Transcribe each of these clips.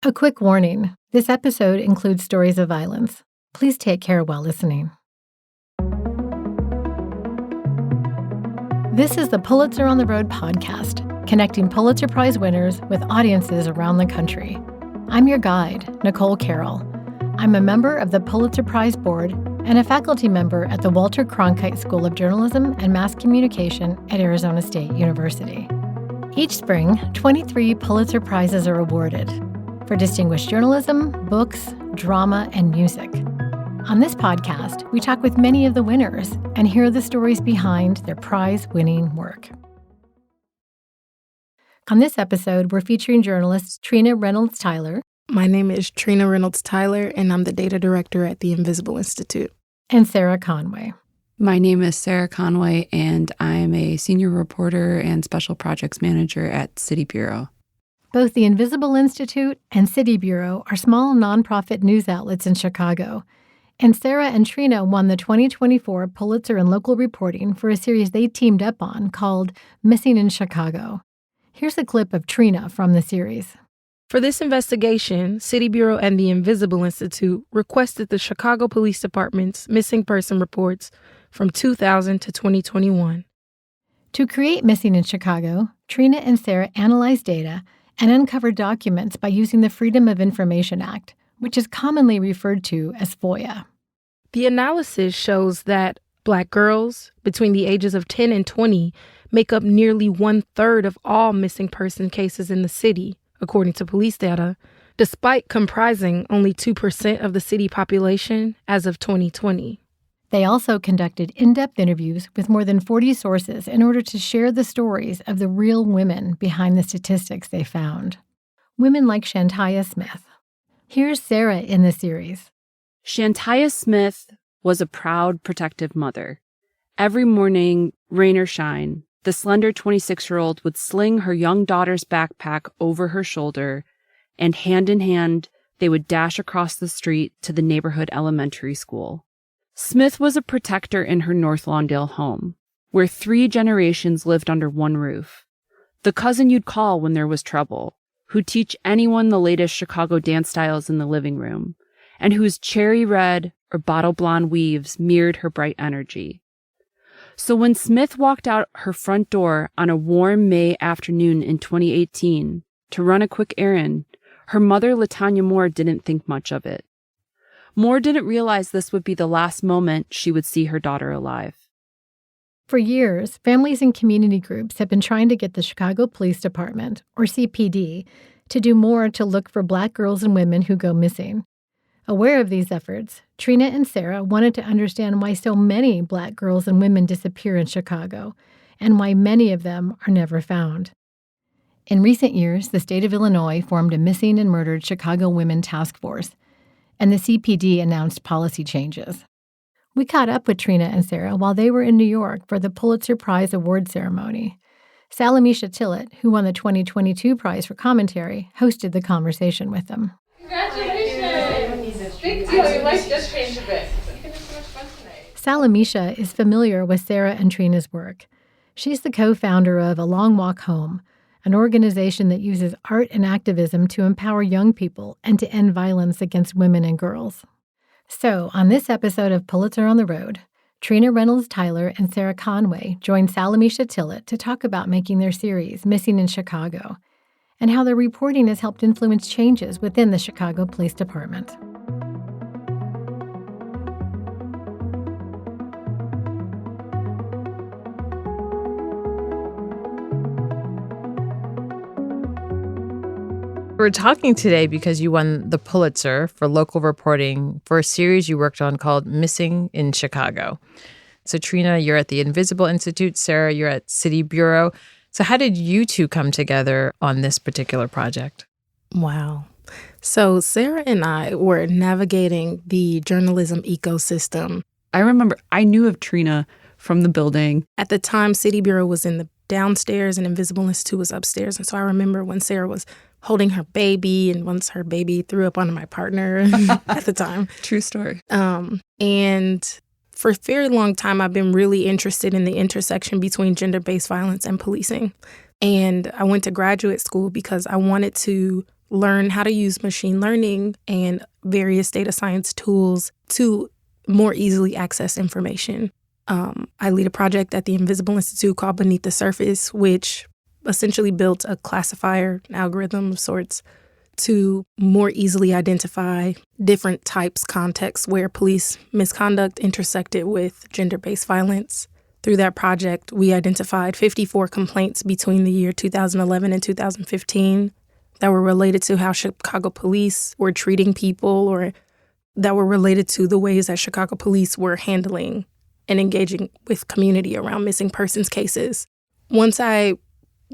A quick warning, this episode includes stories of violence. Please take care while listening. This is the Pulitzer on the Road podcast, connecting Pulitzer Prize winners with audiences around the country. I'm your guide, Nicole Carroll. I'm a member of the Pulitzer Prize Board and a faculty member at the Walter Cronkite School of Journalism and Mass Communication at Arizona State University. Each spring, 23 Pulitzer Prizes are awarded for distinguished journalism, books, drama, and music. On this podcast, we talk with many of the winners and hear the stories behind their prize-winning work. On this episode, we're featuring journalist Trina Reynolds-Tyler. My name is Trina Reynolds-Tyler, and I'm the data director at the Invisible Institute. And Sarah Conway. My name is Sarah Conway, and I'm a senior reporter and special projects manager at City Bureau. Both the Invisible Institute and City Bureau are small nonprofit news outlets in Chicago. And Sarah and Trina won the 2024 Pulitzer in Local Reporting for a series they teamed up on called Missing in Chicago. Here's a clip of Trina from the series. For this investigation, City Bureau and the Invisible Institute requested the Chicago Police Department's missing person reports from 2000 to 2021. To create Missing in Chicago, Trina and Sarah analyzed data and uncovered documents by using the Freedom of Information Act, which is commonly referred to as FOIA. The analysis shows that Black girls between the ages of 10 and 20 make up nearly 1/3 of all missing person cases in the city, according to police data, despite comprising only 2% of the city population as of 2020. They also conducted in-depth interviews with more than 40 sources in order to share the stories of the real women behind the statistics they found. Women like Shantaya Smith. Here's Sarah in the series. Shantaya Smith was a proud, protective mother. Every morning, rain or shine, the slender 26-year-old would sling her young daughter's backpack over her shoulder, and hand in hand, they would dash across the street to the neighborhood elementary school. Smith was a protector in her North Lawndale home, where 3 generations lived under one roof. The cousin you'd call when there was trouble, who'd teach anyone the latest Chicago dance styles in the living room, and whose cherry red or bottle blonde weaves mirrored her bright energy. So when Smith walked out her front door on a warm May afternoon in 2018 to run a quick errand, her mother, LaTanya Moore, didn't think much of it. Moore didn't realize this would be the last moment she would see her daughter alive. For years, families and community groups have been trying to get the Chicago Police Department, or CPD, to do more to look for Black girls and women who go missing. Aware of these efforts, Trina and Sarah wanted to understand why so many Black girls and women disappear in Chicago, and why many of them are never found. In recent years, the state of Illinois formed a Missing and Murdered Chicago Women Task Force, and the CPD announced policy changes. We caught up with Trina and Sarah while they were in New York for the Pulitzer Prize award ceremony. Salamishah Tillet, who won the 2022 prize for commentary, hosted the conversation with them. Congratulations! Big deal, your life just changed a bit. It's going to be so much fun tonight. Salamishah is familiar with Sarah and Trina's work. She's the co-founder of A Long Walk Home, an organization that uses art and activism to empower young people and to end violence against women and girls. So, on this episode of Pulitzer on the Road, Trina Reynolds-Tyler and Sarah Conway joined Salamishah Tillet to talk about making their series Missing in Chicago and how their reporting has helped influence changes within the Chicago Police Department. We're talking today because you won the Pulitzer for local reporting for a series you worked on called Missing in Chicago. So Trina, you're at the Invisible Institute. Sarah, you're at City Bureau. So how did you two come together on this particular project? Wow. So Sarah and I were navigating the journalism ecosystem. I remember I knew of Trina from the building. At the time, City Bureau was in the downstairs and Invisible Institute was upstairs. And so I remember when Sarah was holding her baby, and once her baby threw up onto my partner at the time. True story. And for a very long time, I've been really interested in the intersection between gender-based violence and policing. And I went to graduate school because I wanted to learn how to use machine learning and various data science tools to more easily access information. I lead a project at the Invisible Institute called Beneath the Surface, which essentially built a classifier, an algorithm of sorts, to more easily identify different types, contexts where police misconduct intersected with gender-based violence. Through that project, we identified 54 complaints between the year 2011 and 2015 that were related to how Chicago police were treating people, or that were related to the ways that Chicago police were handling and engaging with community around missing persons cases. Once I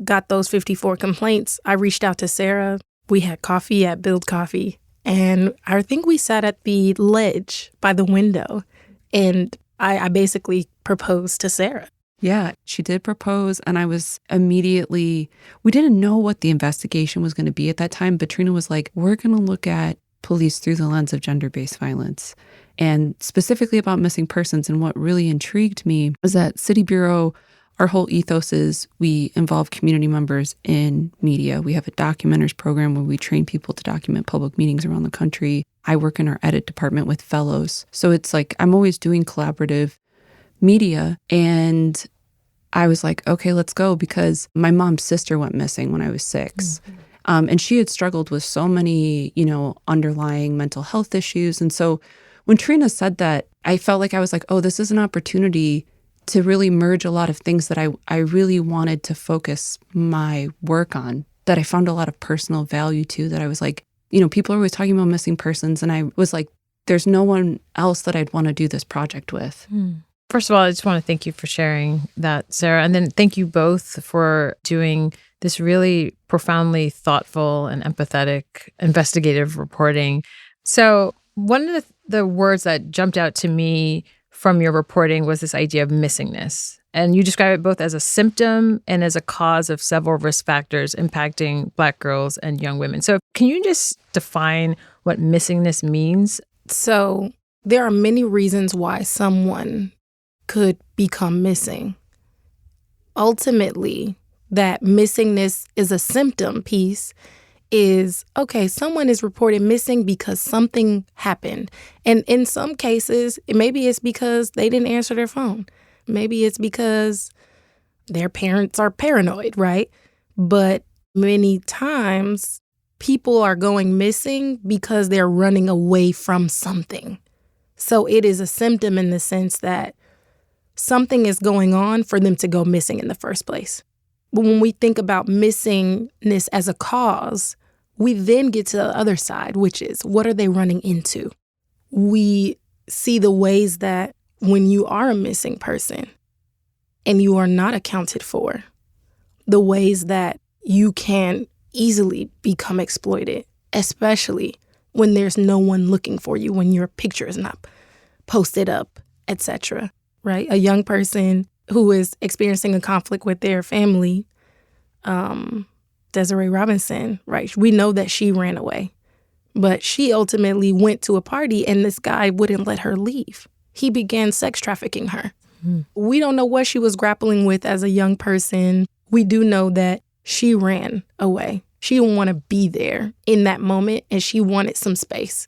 got those 54 complaints, I reached out to Sarah. We had coffee at Build Coffee, and I think we sat at the ledge by the window, and I basically proposed to Sarah. Yeah, she did propose, and I was immediately, we didn't know what the investigation was going to be at that time, but Trina was like, we're going to look at police through the lens of gender-based violence, and specifically about missing persons. And what really intrigued me was that City Bureau, our whole ethos is we involve community members in media. We have a documenters program where we train people to document public meetings around the country. I work in our edit department with fellows. So it's like I'm always doing collaborative media. And I was like, okay, let's go, because my mom's sister went missing when I was 6. Mm-hmm. And she had struggled with so many, underlying mental health issues. And so when Trina said that, I felt like I was like, oh, this is an opportunity to really merge a lot of things that I really wanted to focus my work on, that I found a lot of personal value to, that I was like, people are always talking about missing persons. And I was like, there's no one else that I'd want to do this project with. First of all, I just want to thank you for sharing that, Sarah. And then thank you both for doing this really profoundly thoughtful and empathetic investigative reporting. So one of the words that jumped out to me from your reporting was this idea of missingness. And you describe it both as a symptom and as a cause of several risk factors impacting Black girls and young women. So can you just define what missingness means? So there are many reasons why someone could become missing. Ultimately, that missingness is a symptom piece is, okay, someone is reported missing because something happened. And in some cases, maybe it's because they didn't answer their phone. Maybe it's because their parents are paranoid, right? But many times, people are going missing because they're running away from something. So it is a symptom in the sense that something is going on for them to go missing in the first place. But when we think about missingness as a cause, we then get to the other side, which is, what are they running into? We see the ways that when you are a missing person and you are not accounted for, the ways that you can easily become exploited, especially when there's no one looking for you, when your picture is not posted up, etc. Right? A young person who is experiencing a conflict with their family, Desiree Robinson, right? We know that she ran away, but she ultimately went to a party and this guy wouldn't let her leave. He began sex trafficking her. We don't know what she was grappling with as a young person. We do know that she ran away. She didn't want to be there in that moment and she wanted some space.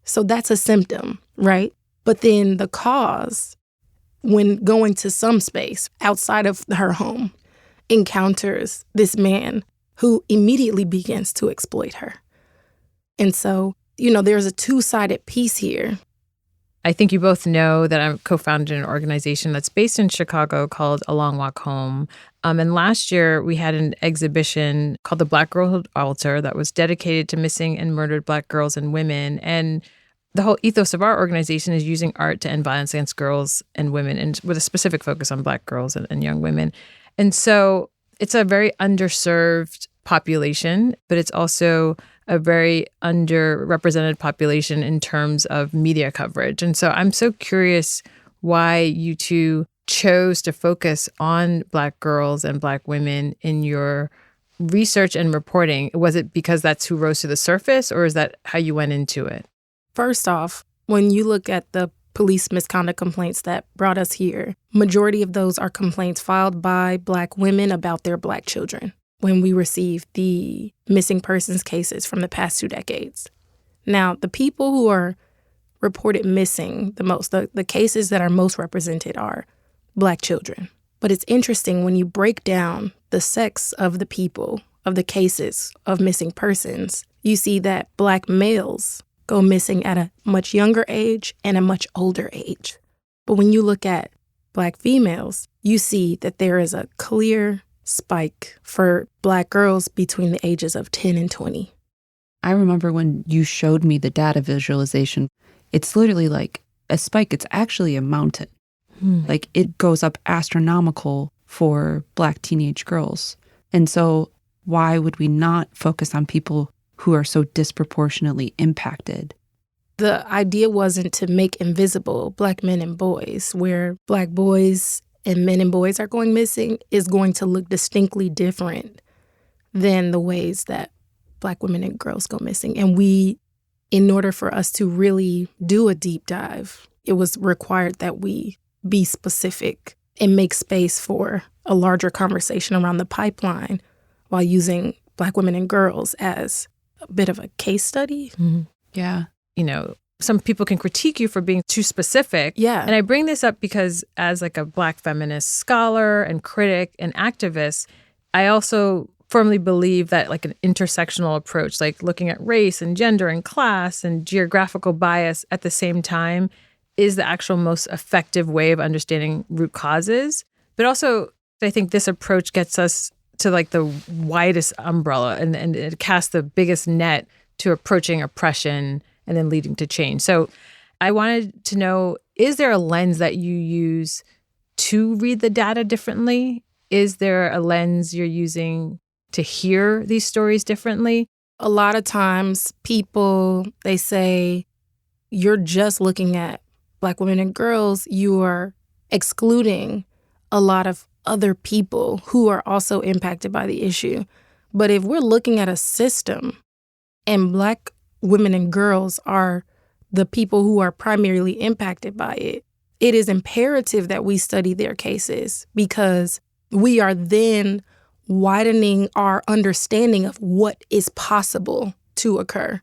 So that's a symptom, right? But then the cause, when going to some space outside of her home, encounters this man who immediately begins to exploit her. And so, there's a two-sided piece here. I think you both know that I'm co-founded an organization that's based in Chicago called A Long Walk Home. And last year, we had an exhibition called the Black Girlhood Altar that was dedicated to missing and murdered Black girls and women. And the whole ethos of our organization is using art to end violence against girls and women, and with a specific focus on Black girls and young women. And so it's a very underserved population, but it's also a very underrepresented population in terms of media coverage. And so I'm so curious why you two chose to focus on Black girls and Black women in your research and reporting. Was it because that's who rose to the surface, or is that how you went into it? First off, when you look at the police misconduct complaints that brought us here, majority of those are complaints filed by Black women about their Black children. when we received the missing persons cases from the past 2 decades. Now, the people who are reported missing the most, the cases that are most represented are Black children. But it's interesting when you break down the sex of the people, of the cases of missing persons, you see that Black males go missing at a much younger age and a much older age. But when you look at Black females, you see that there is a clear spike for Black girls between the ages of 10 and 20. I remember when you showed me the data visualization, it's literally like a spike. It's actually a mountain. Like it goes up astronomical for Black teenage girls. And so why would we not focus on people who are so disproportionately impacted? The idea wasn't to make invisible Black men and boys, where Black boys and men and boys are going missing is going to look distinctly different than the ways that Black women and girls go missing. And in order for us to really do a deep dive, it was required that we be specific and make space for a larger conversation around the pipeline while using Black women and girls as a bit of a case study. Mm-hmm. Yeah. You know, some people can critique you for being too specific. Yeah. And I bring this up because as like a Black feminist scholar and critic and activist, I also firmly believe that like an intersectional approach, like looking at race and gender and class and geographical bias at the same time, is the actual most effective way of understanding root causes. But also, I think this approach gets us to like the widest umbrella and it casts the biggest net to approaching oppression and then leading to change. So I wanted to know, is there a lens that you use to read the data differently? Is there a lens you're using to hear these stories differently? A lot of times people, they say, you're just looking at Black women and girls, you are excluding a lot of other people who are also impacted by the issue. But if we're looking at a system and Black women and girls are the people who are primarily impacted by it, it is imperative that we study their cases because we are then widening our understanding of what is possible to occur.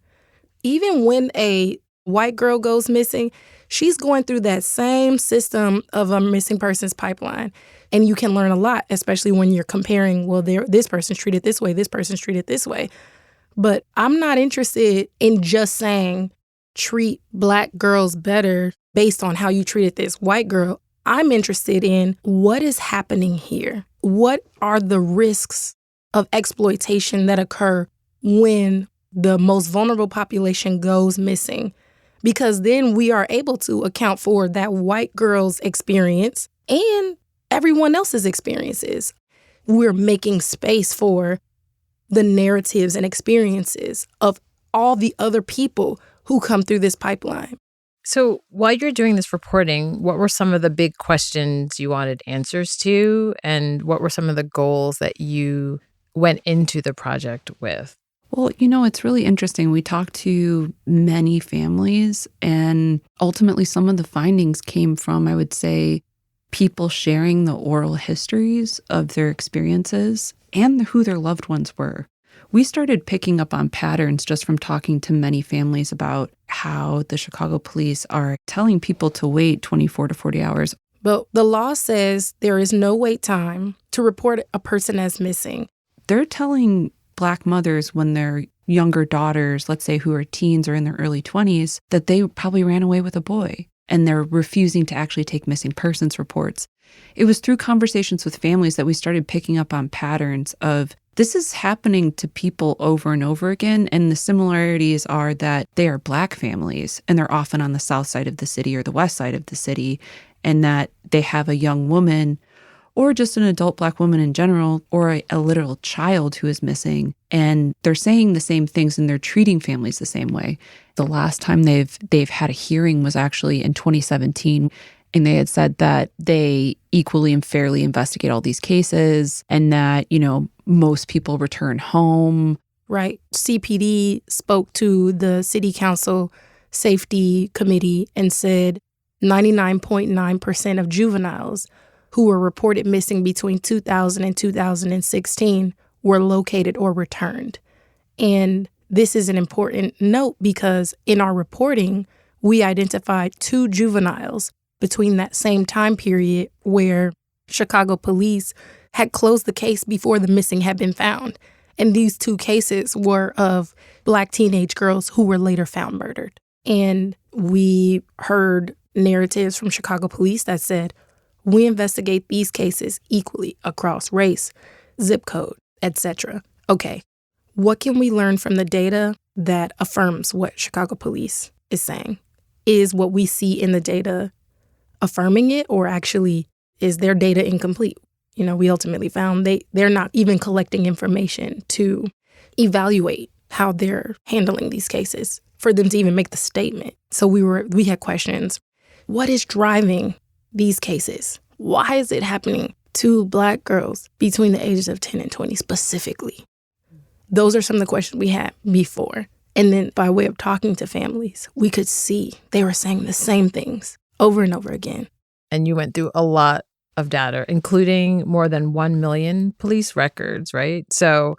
Even when a white girl goes missing, she's going through that same system of a missing persons pipeline. And you can learn a lot, especially when you're comparing, well, this person's treated this way, this person's treated this way. But I'm not interested in just saying treat Black girls better based on how you treated this white girl. I'm interested in what is happening here. What are the risks of exploitation that occur when the most vulnerable population goes missing? Because then we are able to account for that white girl's experience and everyone else's experiences. We're making space for the narratives and experiences of all the other people who come through this pipeline. So while you're doing this reporting, what were some of the big questions you wanted answers to? And what were some of the goals that you went into the project with? Well, you know, it's really interesting. We talked to many families, and ultimately some of the findings came from, I would say, people sharing the oral histories of their experiences and who their loved ones were. We started picking up on patterns just from talking to many families about how the Chicago police are telling people to wait 24 to 40 hours. But the law says there is no wait time to report a person as missing. They're telling Black mothers when their younger daughters, let's say who are teens or in their early 20s, that they probably ran away with a boy, and they're refusing to actually take missing persons reports. It was through conversations with families that we started picking up on patterns of this is happening to people over and over again, and the similarities are that they are Black families, and they're often on the south side of the city or the west side of the city, and that they have a young woman or just an adult Black woman in general, or a literal child who is missing. And they're saying the same things and they're treating families the same way. The last time they've had a hearing was actually in 2017. And they had said that they equally and fairly investigate all these cases and that, you know, most people return home. Right. CPD spoke to the City Council Safety Committee and said 99.9% of juveniles who were reported missing between 2000 and 2016 were located or returned. And this is an important note because in our reporting, we identified 2 juveniles between that same time period where Chicago police had closed the case before the missing had been found. And these 2 cases were of Black teenage girls who were later found murdered. And we heard narratives from Chicago police that said, we investigate these cases equally across race, zip code, etc. Okay, what can we learn from the data that affirms what Chicago police is saying? Is what we see in the data affirming it, or actually is their data incomplete? You know, we ultimately found they're not even collecting information to evaluate how they're handling these cases for them to even make the statement. So we had questions. What is driving these cases? Why is it happening to Black girls between the ages of 10 and 20 specifically? Those are some of the questions we had before. And then by way of talking to families, we could see they were saying the same things over and over again. And you went through a lot of data, including more than 1 million police records, right? So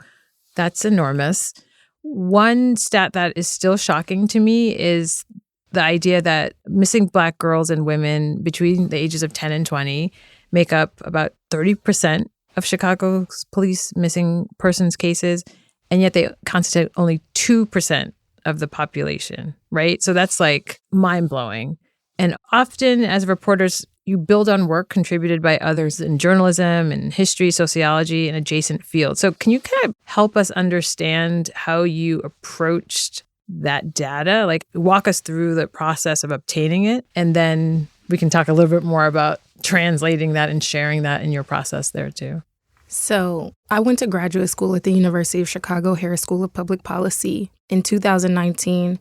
that's enormous. One stat that is still shocking to me is the idea that missing Black girls and women between the ages of 10 and 20 make up about 30% of Chicago's police missing persons cases, and yet they constitute only 2% of the population, right? So that's like mind-blowing. And often as reporters, you build on work contributed by others in journalism and history, sociology, and adjacent fields. So can you kind of help us understand how you approached that data? Like, walk us through the process of obtaining it, and then we can talk a little bit more about translating that and sharing that in your process there too. So I went to graduate school at the University of Chicago Harris School of Public Policy. In 2019,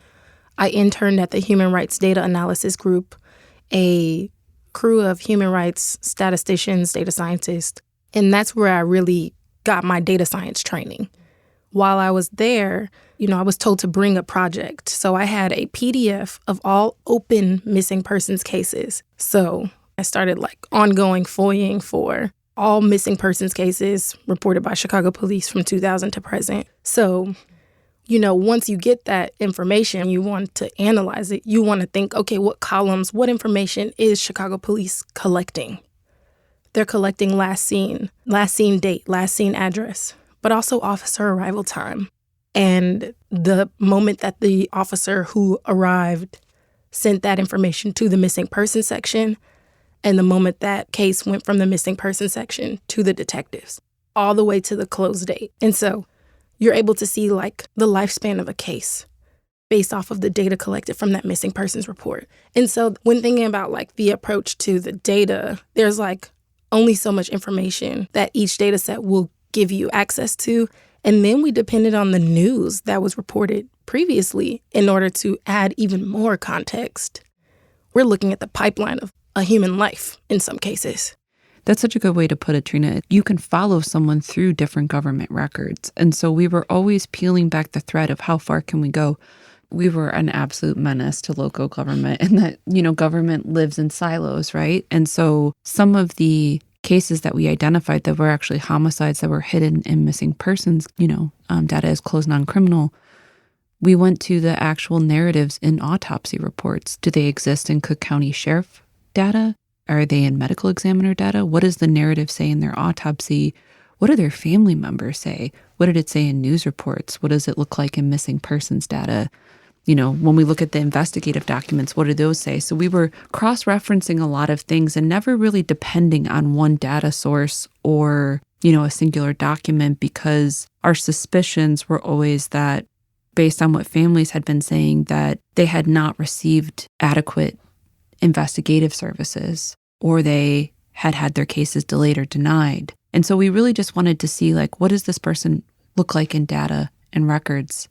I interned at the Human Rights Data Analysis Group, a crew of human rights statisticians, data scientists, and that's where I really got my data science training. While I was there, I was told to bring a project. So I had a PDF of all open missing persons cases. So I started ongoing FOIAing for all missing persons cases reported by Chicago police from 2000 to present. So, once you get that information, you want to analyze it. You want to think, okay, what columns, what information is Chicago police collecting? They're collecting last seen date, last seen address, but also officer arrival time. And the moment that the officer who arrived sent that information to the missing person section, and the moment that case went from the missing person section to the detectives, all the way to the close date. And so you're able to see the lifespan of a case based off of the data collected from that missing persons report. And so when thinking about the approach to the data, there's only so much information that each data set will give you access to. And then we depended on the news that was reported previously in order to add even more context. We're looking at the pipeline of a human life in some cases. That's such a good way to put it, Trina. You can follow someone through different government records. And so we were always peeling back the thread of how far can we go. We were an absolute menace to local government, and that, government lives in silos, right? And so some of the cases that we identified that were actually homicides that were hidden in missing persons, data is closed non-criminal. We went to the actual narratives in autopsy reports. Do they exist in Cook County Sheriff data? Are they in medical examiner data? What does the narrative say in their autopsy? What do their family members say? What did it say in news reports? What does it look like in missing persons data? When we look at the investigative documents, what do those say? So we were cross-referencing a lot of things and never really depending on one data source or, a singular document, because our suspicions were always that, based on what families had been saying, that they had not received adequate investigative services, or they had had their cases delayed or denied. And so we really just wanted to see, what does this person look like in data and records?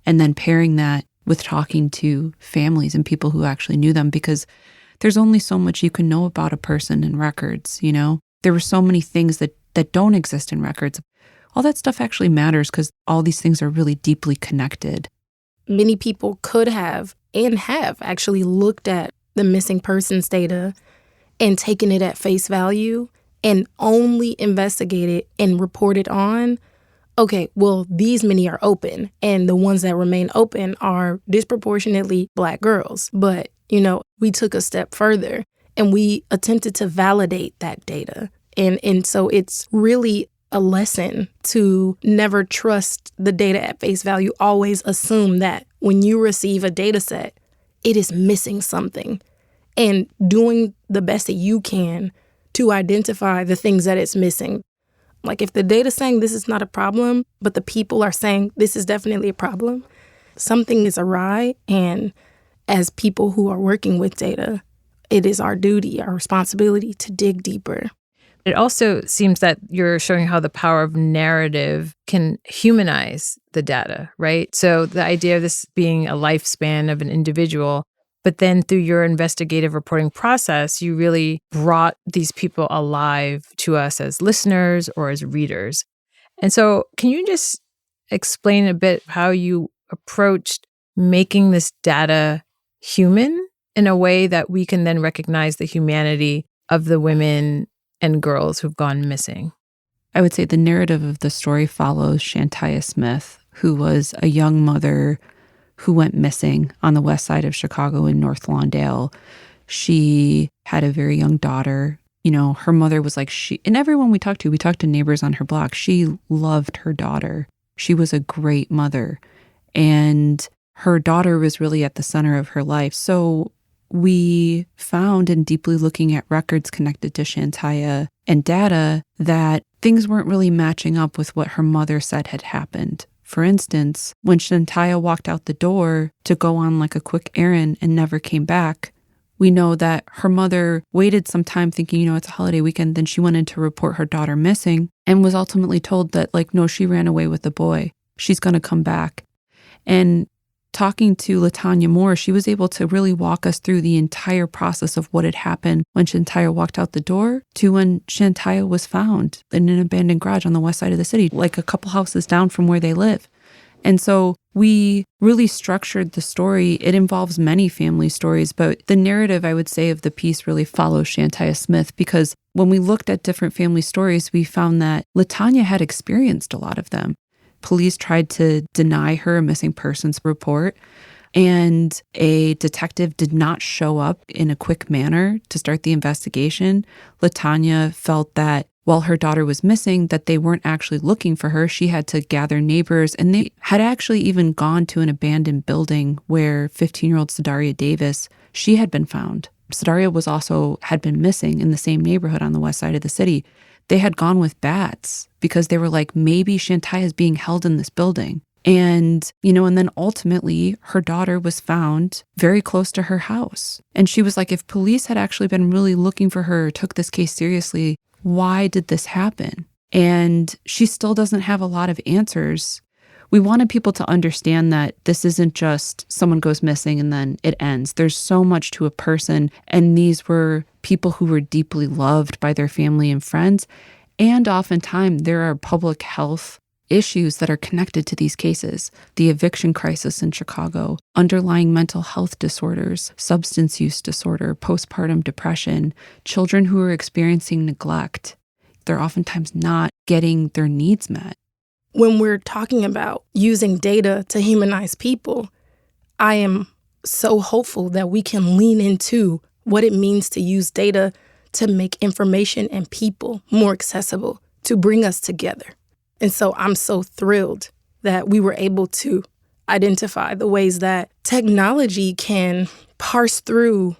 And then pairing that with talking to families and people who actually knew them, because there's only so much you can know about a person in records, There were so many things that don't exist in records. All that stuff actually matters because all these things are really deeply connected. Many people could have and have actually looked at the missing persons data and taken it at face value and only investigated and reported on okay, well, these many are open, and the ones that remain open are disproportionately Black girls. But, we took a step further and we attempted to validate that data. And so it's really a lesson to never trust the data at face value. Always assume that when you receive a data set, it is missing something, and doing the best that you can to identify the things that it's missing. Like if the data's saying this is not a problem, but the people are saying this is definitely a problem, something is awry. And as people who are working with data, it is our duty, our responsibility to dig deeper. It also seems that you're showing how the power of narrative can humanize the data, right? So the idea of this being a lifespan of an individual, but then through your investigative reporting process, you really brought these people alive to us as listeners or as readers. And so can you just explain a bit how you approached making this data human in a way that we can then recognize the humanity of the women and girls who've gone missing? I would say the narrative of the story follows Shantaya Smith, who was a young mother who went missing on the west side of Chicago in North Lawndale. She had a very young daughter. Her mother was like, and everyone we talked to neighbors on her block. She loved her daughter. She was a great mother. And her daughter was really at the center of her life. So we found in deeply looking at records connected to Shantaya and data that things weren't really matching up with what her mother said had happened. For instance, when Shantaya walked out the door to go on like a quick errand and never came back, we know that her mother waited some time thinking, it's a holiday weekend. Then she went in to report her daughter missing and was ultimately told that, no, she ran away with the boy. She's going to come back. And talking to LaTanya Moore, she was able to really walk us through the entire process of what had happened when Shantaya walked out the door to when Shantaya was found in an abandoned garage on the west side of the city, like a couple houses down from where they live. And so we really structured the story. It involves many family stories, but the narrative, I would say, of the piece really follows Shantaya Smith, because when we looked at different family stories, we found that LaTanya had experienced a lot of them. Police tried to deny her a missing persons report, and a detective did not show up in a quick manner to start the investigation. LaTanya felt that while her daughter was missing, that they weren't actually looking for her. She had to gather neighbors, and they had actually even gone to an abandoned building where 15-year-old Sadaria Davis, she had been found. Sadaria had been missing in the same neighborhood on the west side of the city. They had gone with bats because they were like, maybe Shantaya is being held in this building. And, and then ultimately her daughter was found very close to her house. And she was like, if police had actually been really looking for her, took this case seriously, why did this happen? And she still doesn't have a lot of answers. We wanted people to understand that this isn't just someone goes missing and then it ends. There's so much to a person. And these were people who were deeply loved by their family and friends. And oftentimes there are public health issues that are connected to these cases. The eviction crisis in Chicago, underlying mental health disorders, substance use disorder, postpartum depression, children who are experiencing neglect. They're oftentimes not getting their needs met. When we're talking about using data to humanize people, I am so hopeful that we can lean into what it means to use data to make information and people more accessible, to bring us together. And so I'm so thrilled that we were able to identify the ways that technology can parse through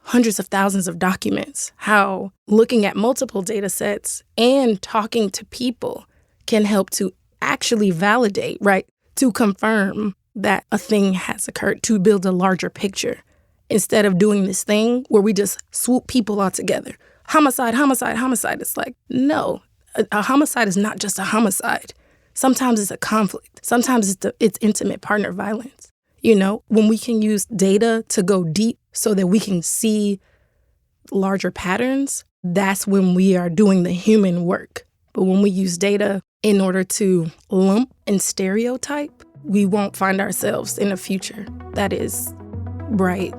hundreds of thousands of documents, how looking at multiple data sets and talking to people can help to actually validate, right? To confirm that a thing has occurred, to build a larger picture, instead of doing this thing where we just swoop people all together. Homicide, homicide, homicide. It's like, no, a homicide is not just a homicide. Sometimes it's a conflict. Sometimes it's intimate partner violence. When we can use data to go deep so that we can see larger patterns, that's when we are doing the human work. But when we use data in order to lump and stereotype, we won't find ourselves in a future that is bright.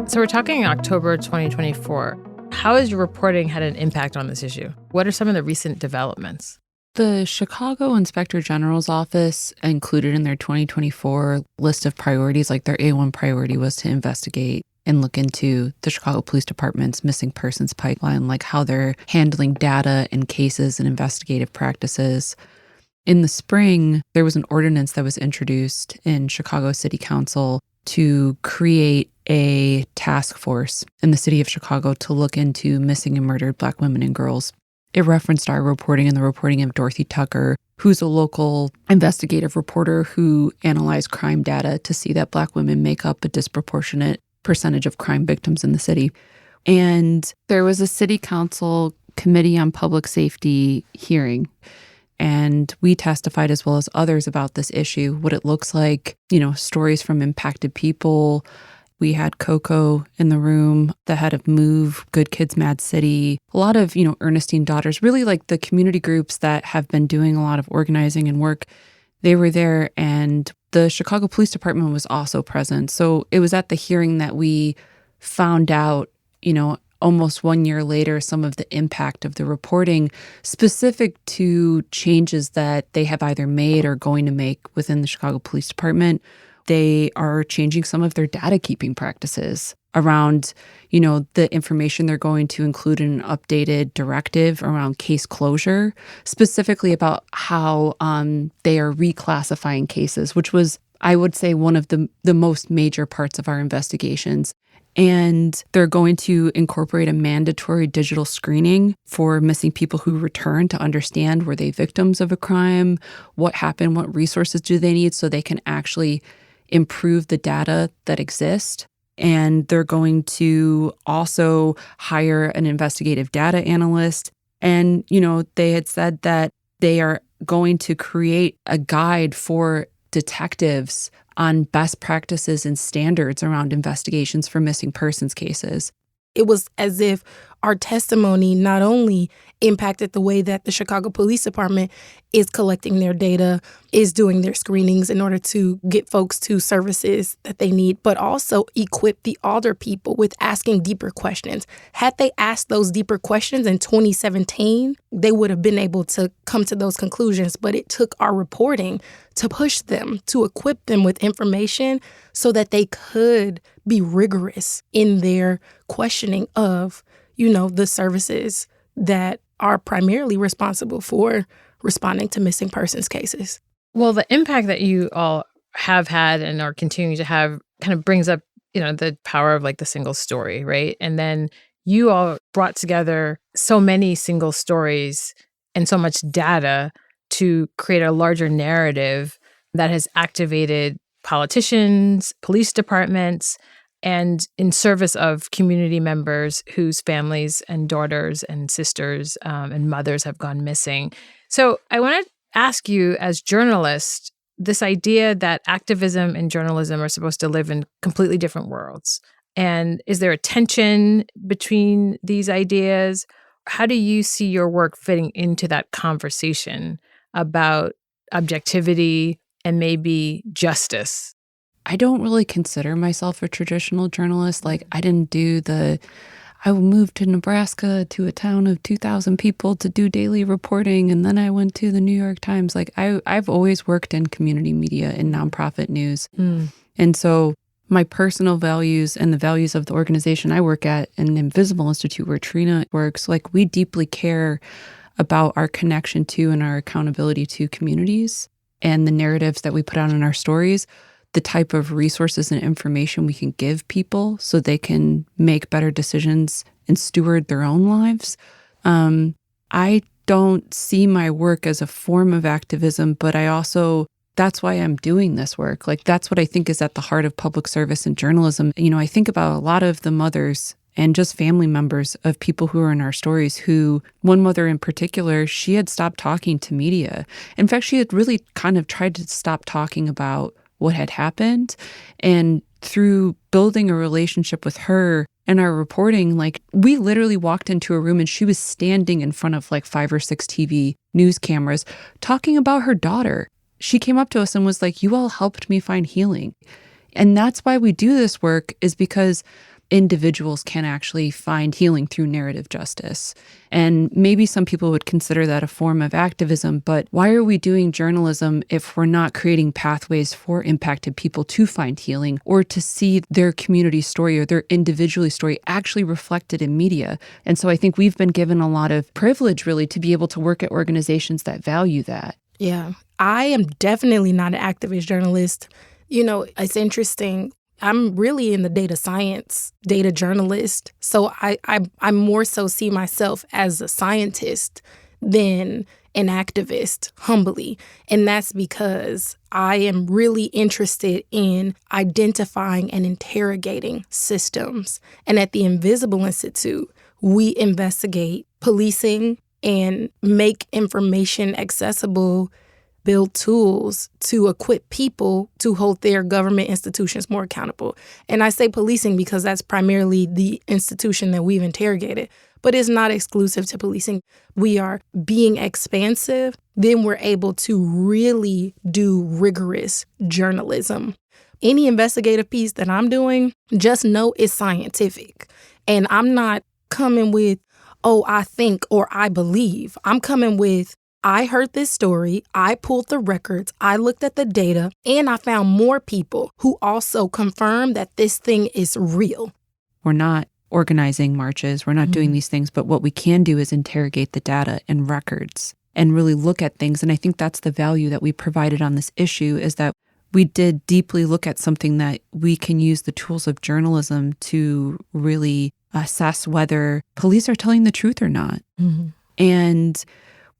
So we're talking October 2024. How has your reporting had an impact on this issue? What are some of the recent developments? The Chicago Inspector General's office included in their 2024 list of priorities, like their A1 priority was to investigate and look into the Chicago Police Department's missing persons pipeline, like how they're handling data and cases and investigative practices. In the spring, there was an ordinance that was introduced in Chicago City Council to create a task force in the city of Chicago to look into missing and murdered Black women and girls. It referenced our reporting and the reporting of Dorothy Tucker, who's a local investigative reporter who analyzed crime data to see that Black women make up a disproportionate percentage of crime victims in the city. And there was a city council committee on public safety hearing. And we testified, as well as others, about this issue, what it looks like, stories from impacted people. We had Coco in the room, the head of MOVE, Good Kids Mad City, a lot of, Ernestine Daughters, really like the community groups that have been doing a lot of organizing and work. They were there, and the Chicago Police Department was also present. So it was at the hearing that we found out, almost 1 year later, some of the impact of the reporting specific to changes that they have either made or going to make within the Chicago Police Department. They are changing some of their data keeping practices around, the information they're going to include in an updated directive around case closure, specifically about how they are reclassifying cases, which was, I would say, one of the most major parts of our investigations. And they're going to incorporate a mandatory digital screening for missing people who return to understand, were they victims of a crime, what happened, what resources do they need, so they can actually improve the data that exist. And they're going to also hire an investigative data analyst. And, they had said that they are going to create a guide for detectives on best practices and standards around investigations for missing persons cases. It was as if our testimony not only impacted the way that the Chicago Police Department is collecting their data, is doing their screenings in order to get folks to services that they need, but also equip the older people with asking deeper questions. Had they asked those deeper questions in 2017, they would have been able to come to those conclusions. But it took our reporting to push them, to equip them with information so that they could be rigorous in their questioning of, the services that are primarily responsible for responding to missing persons cases. Well, the impact that you all have had and are continuing to have kind of brings up, the power of like the single story, right? And then you all brought together so many single stories and so much data to create a larger narrative that has activated politicians, police departments, and in service of community members whose families and daughters and sisters and mothers have gone missing. So I want to ask you, as journalists, this idea that activism and journalism are supposed to live in completely different worlds. And is there a tension between these ideas? How do you see your work fitting into that conversation about objectivity and maybe justice? I don't really consider myself a traditional journalist. Like, I moved to Nebraska to a town of 2,000 people to do daily reporting, and then I went to the New York Times. Like, I've always worked in community media and nonprofit news. And so my personal values and the values of the organization I work at, an Invisible Institute where Trina works, like, we deeply care about our connection to and our accountability to communities and the narratives that we put out in our stories, the type of resources and information we can give people so they can make better decisions and steward their own lives. I don't see my work as a form of activism, but that's why I'm doing this work. Like, that's what I think is at the heart of public service and journalism. I think about a lot of the mothers and just family members of people who are in our stories who, one mother in particular, she had stopped talking to media. In fact, she had really kind of tried to stop talking about what had happened. And through building a relationship with her and our reporting, like, we literally walked into a room and she was standing in front of like 5 or 6 TV news cameras talking about her daughter. She came up to us and was like, "You all helped me find healing." And that's why we do this work, is because individuals can actually find healing through narrative justice. And maybe some people would consider that a form of activism, but why are we doing journalism if we're not creating pathways for impacted people to find healing or to see their community story or their individual story actually reflected in media? And so I think we've been given a lot of privilege, really, to be able to work at organizations that value that. Yeah, I am definitely not an activist journalist. It's interesting. I'm really in the data science, data journalist. So I more so see myself as a scientist than an activist, humbly. And that's because I am really interested in identifying and interrogating systems. And at the Invisible Institute, we investigate policing and make information accessible, build tools to equip people to hold their government institutions more accountable. And I say policing because that's primarily the institution that we've interrogated, but it's not exclusive to policing. We are being expansive, then we're able to really do rigorous journalism. Any investigative piece that I'm doing, just know it's scientific. And I'm not coming with, oh, I think or I believe. I'm coming with, I heard this story, I pulled the records, I looked at the data, and I found more people who also confirmed that this thing is real. We're not organizing marches, we're not doing these things, but what we can do is interrogate the data and records and really look at things. And I think that's the value that we provided on this issue, is that we did deeply look at something that we can use the tools of journalism to really assess whether police are telling the truth or not. And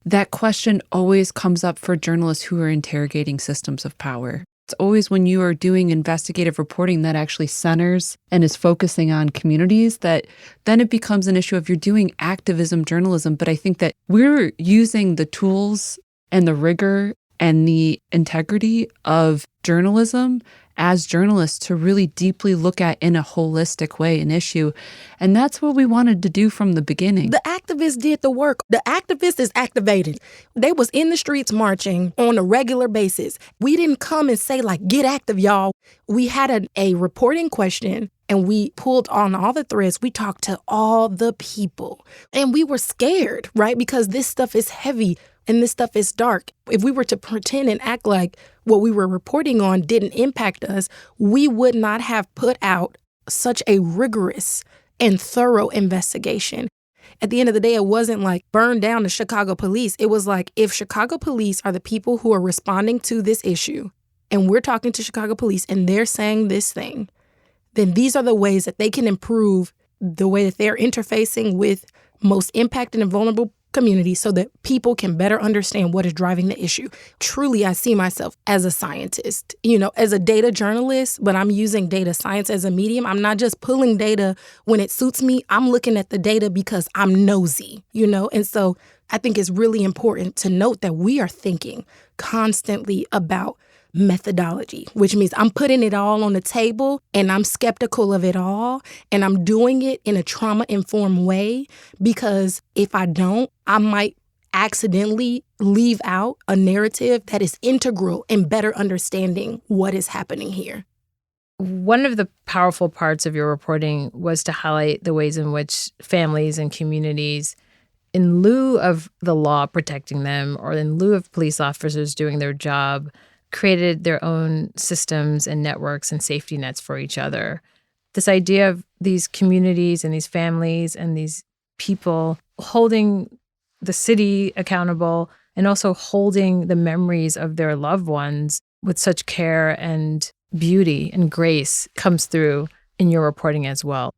that question always comes up for journalists who are interrogating systems of power. It's always when you are doing investigative reporting that actually centers and is focusing on communities that then it becomes an issue of you're doing activism journalism. But I think that we're using the tools and the rigor and the integrity of journalism as journalists to really deeply look at in a holistic way an issue. And that's what we wanted to do from the beginning. The activists did the work. The activist is activated. They was in the streets marching on a regular basis. We didn't come and say, like, get active, y'all. We had a reporting question and we pulled on all the threads. We talked to all the people and we were scared, right? Because this stuff is heavy and this stuff is dark. If we were to pretend and act like what we were reporting on didn't impact us, we would not have put out such a rigorous and thorough investigation. At the end of the day, it wasn't like burn down the Chicago police. It was like, if Chicago police are the people who are responding to this issue, and we're talking to Chicago police and they're saying this thing, then these are the ways that they can improve the way that they're interfacing with most impacted and vulnerable community so that people can better understand what is driving the issue. Truly, I see myself as a scientist, as a data journalist, but I'm using data science as a medium. I'm not just pulling data when it suits me. I'm looking at the data because I'm nosy, And so I think it's really important to note that we are thinking constantly about methodology, which means I'm putting it all on the table and I'm skeptical of it all. And I'm doing it in a trauma-informed way because if I don't, I might accidentally leave out a narrative that is integral in better understanding what is happening here. One of the powerful parts of your reporting was to highlight the ways in which families and communities, in lieu of the law protecting them or in lieu of police officers doing their job, created their own systems and networks and safety nets for each other. This idea of these communities and these families and these people holding the city accountable and also holding the memories of their loved ones with such care and beauty and grace comes through in your reporting as well.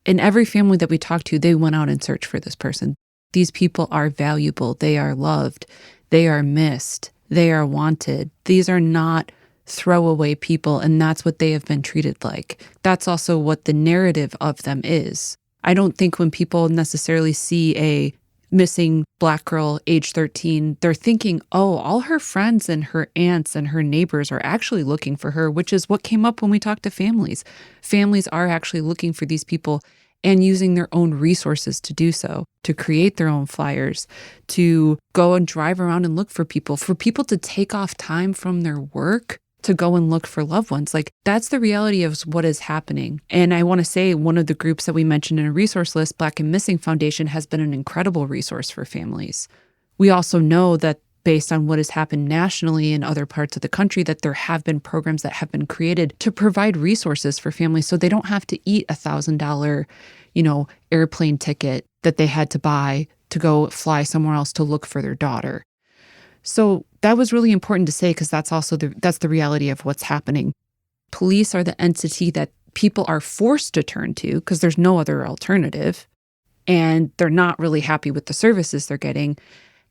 In every family that we talked to, they went out and searched for this person. These people are valuable. They are loved. They are missed. They are wanted. These are not throwaway people, and that's what they have been treated like. That's also what the narrative of them is. I don't think when people necessarily see a missing Black girl, age 13, they're thinking, oh, all her friends and her aunts and her neighbors are actually looking for her, which is what came up when we talked to families. Families are actually looking for these people and using their own resources to do so, to create their own flyers, to go and drive around and look for people to take off time from their work to go and look for loved ones. Like, that's the reality of what is happening. And I want to say one of the groups that we mentioned in a resource list, Black and Missing Foundation, has been an incredible resource for families. We also know that based on what has happened nationally in other parts of the country, that there have been programs that have been created to provide resources for families so they don't have to eat $1,000, airplane ticket that they had to buy to go fly somewhere else to look for their daughter. So that was really important to say, because that's also that's the reality of what's happening. Police are the entity that people are forced to turn to because there's no other alternative, and they're not really happy with the services they're getting.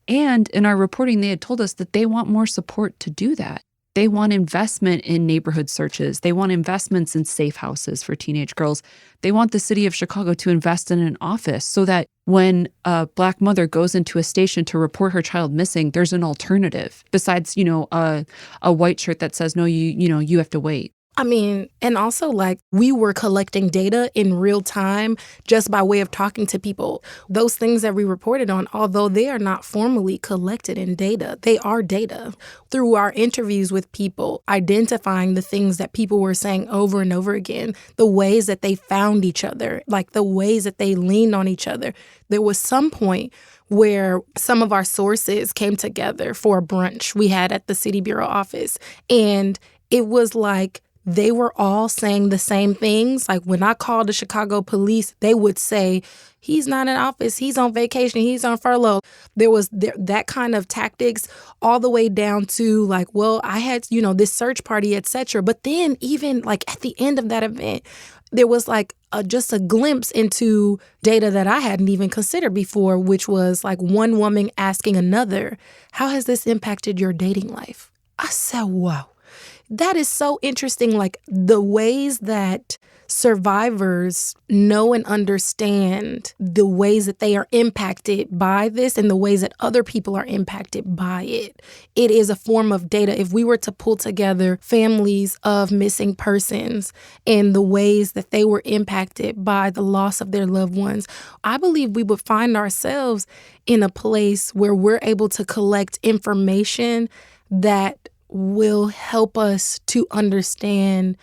And in our reporting, they had told us that they want more support to do that. They want investment in neighborhood searches. They want investments in safe houses for teenage girls. They want the city of Chicago to invest in an office so that when a Black mother goes into a station to report her child missing, there's an alternative besides, a white shirt that says, no, you have to wait. I mean, and also, like, we were collecting data in real time just by way of talking to people. Those things that we reported on, although they are not formally collected in data, they are data. Through our interviews with people, identifying the things that people were saying over and over again, the ways that they found each other, like the ways that they leaned on each other. There was some point where some of our sources came together for a brunch we had at the City Bureau office, and it was like, they were all saying the same things. Like, when I called the Chicago police, they would say, he's not in office, he's on vacation, he's on furlough. There was that kind of tactics, all the way down to like, well, I had, this search party, etc. But then even like at the end of that event, there was like just a glimpse into data that I hadn't even considered before, which was like one woman asking another, how has this impacted your dating life? I said, wow. That is so interesting, like the ways that survivors know and understand the ways that they are impacted by this and the ways that other people are impacted by it. It is a form of data. If we were to pull together families of missing persons and the ways that they were impacted by the loss of their loved ones, I believe we would find ourselves in a place where we're able to collect information that will help us to understand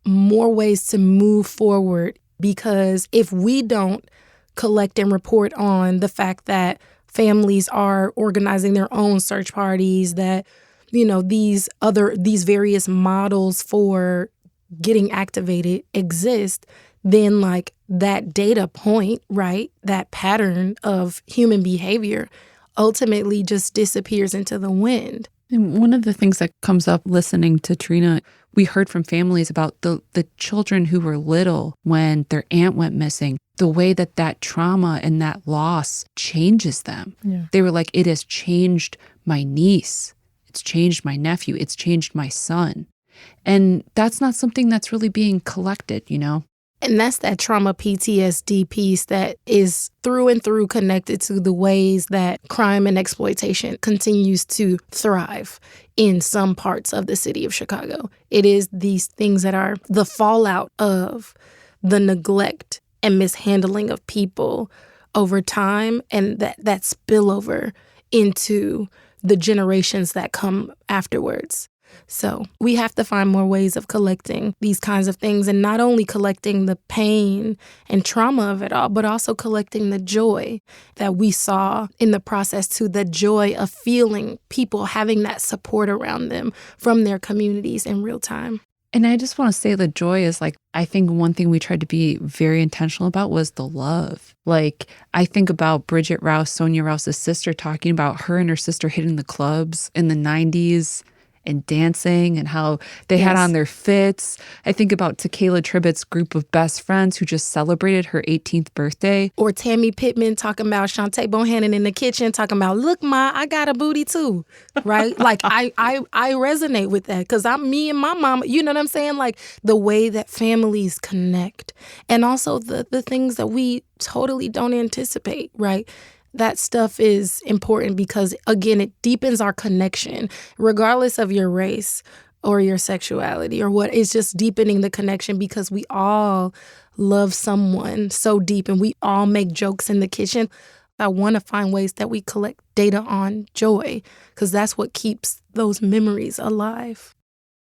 more ways to move forward. Because if we don't collect and report on the fact that families are organizing their own search parties, that, these various models for getting activated exist, then like that data point, right, that pattern of human behavior ultimately just disappears into the wind. And one of the things that comes up listening to Trina, we heard from families about the children who were little when their aunt went missing, the way that trauma and that loss changes them. Yeah. They were like, it has changed my niece. It's changed my nephew. It's changed my son. And that's not something that's really being collected, And that's that trauma PTSD piece that is through and through connected to the ways that crime and exploitation continues to thrive in some parts of the city of Chicago. It is these things that are the fallout of the neglect and mishandling of people over time, and that spillover into the generations that come afterwards. So we have to find more ways of collecting these kinds of things, and not only collecting the pain and trauma of it all, but also collecting the joy that we saw in the process, to the joy of feeling people having that support around them from their communities in real time. And I just want to say the joy is like, I think one thing we tried to be very intentional about was the love. Like, I think about Bridget Rouse, Sonia Rouse's sister, talking about her and her sister hitting the clubs in the 90s. And dancing, and how they had on their fits. I think about Takayla Tribbett's group of best friends who just celebrated her 18th birthday. Or Tammy Pittman talking about Shantae Bohannon in the kitchen talking about, look, Ma, I got a booty too, right? Like, I resonate with that, because I'm me and my mama, you know what I'm saying? Like, the way that families connect, and also the things that we totally don't anticipate, right? That stuff is important because, again, it deepens our connection, regardless of your race or your sexuality or what. It's just deepening the connection because we all love someone so deep, and we all make jokes in the kitchen. I want to find ways that we collect data on joy, because that's what keeps those memories alive.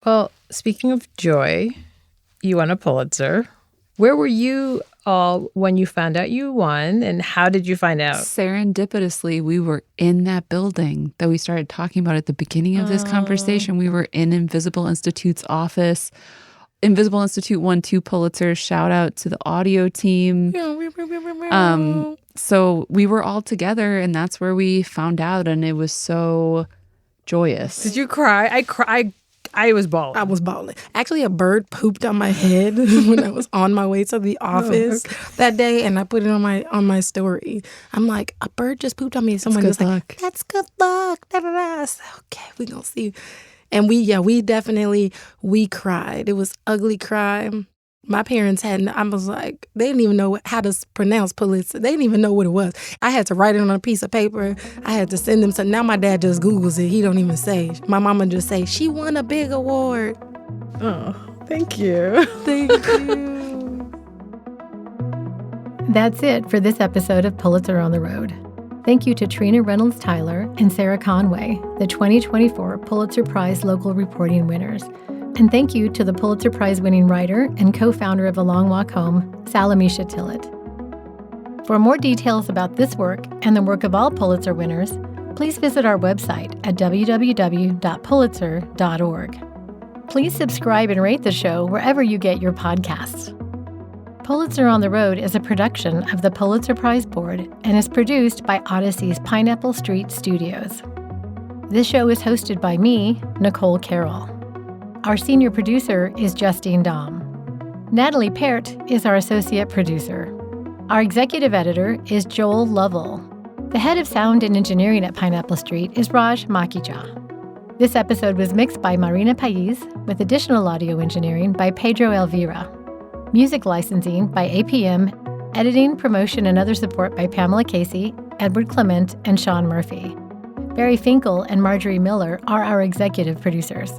Well, speaking of joy, you won a Pulitzer. Where were you all when you found out you won, and how did you find out? Serendipitously, we were in that building that we started talking about at the beginning of this conversation. We were in Invisible Institute's office. Invisible Institute won 2 Pulitzers. Shout out to the audio team. So we were all together, and that's where we found out, and it was so joyous. Did you cry? I was bawling. I was bawling. Actually, a bird pooped on my head when I was on my way to the office that day, and I put it on my story. I'm like, a bird just pooped on me. Someone was like, "That's good luck." Da, da, da. I said, okay, we gonna see. And we definitely cried. It was ugly cry. My parents I was like, they didn't even know how to pronounce Pulitzer. They didn't even know what it was. I had to write it on a piece of paper. I had to send them. So now my dad just Googles it. He don't even say. My mama just say, she won a big award. Oh, thank you. Thank you. That's it for this episode of Pulitzer on the Road. Thank you to Trina Reynolds-Tyler and Sarah Conway, the 2024 Pulitzer Prize local reporting winners. And thank you to the Pulitzer Prize-winning writer and co-founder of A Long Walk Home, Salamishah Tillet. For more details about this work and the work of all Pulitzer winners, please visit our website at www.pulitzer.org. Please subscribe and rate the show wherever you get your podcasts. Pulitzer on the Road is a production of the Pulitzer Prize Board and is produced by Odyssey's Pineapple Street Studios. This show is hosted by me, Nicole Carroll. Our senior producer is Justine Dom. Natalie Pert is our associate producer. Our executive editor is Joel Lovell. The head of sound and engineering at Pineapple Street is Raj Makija. This episode was mixed by Marina Pais, with additional audio engineering by Pedro Elvira. Music licensing by APM, editing, promotion, and other support by Pamela Casey, Edward Clement, and Sean Murphy. Barry Finkel and Marjorie Miller are our executive producers.